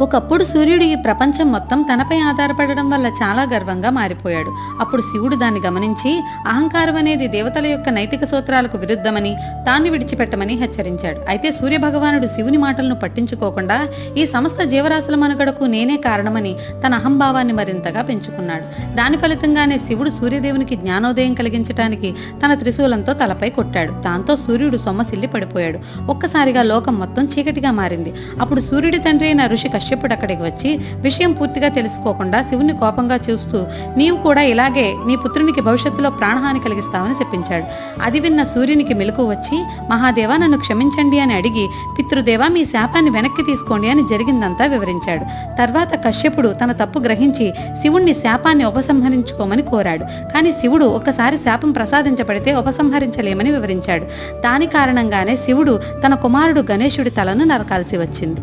ఒకప్పుడు సూర్యుడు ఈ ప్రపంచం మొత్తం తనపై ఆధారపడడం వల్ల చాలా గర్వంగా మారిపోయాడు. అప్పుడు శివుడు దాన్ని గమనించి అహంకారం అనేది దేవతల యొక్క నైతిక సూత్రాలకు విరుద్ధమని, దాన్ని విడిచిపెట్టమని హెచ్చరించాడు. అయితే సూర్యభగవానుడు శివుని మాటలను పట్టించుకోకుండా ఈ సమస్త జీవరాశుల మనుగడకు నేనే కారణమని తన అహంభావాన్ని మరింతగా పెంచుకున్నాడు. దాని ఫలితంగానే శివుడు సూర్యదేవునికి జ్ఞానోదయం కలిగించడానికి తన త్రిశూలంతో తలపై కొట్టాడు. దాంతో సూర్యుడు సొమ్మసిల్లి పడిపోయాడు. ఒక్కసారిగా లోకం మొత్తం చీకటిగా మారింది. అప్పుడు సూర్యుడి తండ్రి అయిన ఋషి కశ్యపుడు అక్కడికి వచ్చి విషయం పూర్తిగా తెలుసుకోకుండా శివుని కోపంగా చూస్తూ, నీవు కూడా ఇలాగే నీ పుత్రునికి భవిష్యత్తులో ప్రాణహాని కలిగిస్తావని చెప్పించాడు. అది విన్న సూర్యునికి మెలకు వచ్చి, మహాదేవా నన్ను క్షమించండి అని అడిగి, పితృదేవా మీ శాపాన్ని వెనక్కి తీసుకోండి అని జరిగిందంతా వివరించాడు. తర్వాత కశ్యపుడు తన తప్పు గ్రహించి శివుణ్ణి శాపాన్ని ఉపసంహరించుకోమని కోరాడు. కానీ శివుడు ఒక్కసారి శాపం ప్రసాదించబడితే ఉపసంహరించలేమని వివరించాడు. దాని కారణంగానే శివుడు తన కుమారుడు గణేశుడి తలను నరకాల్సి వచ్చింది.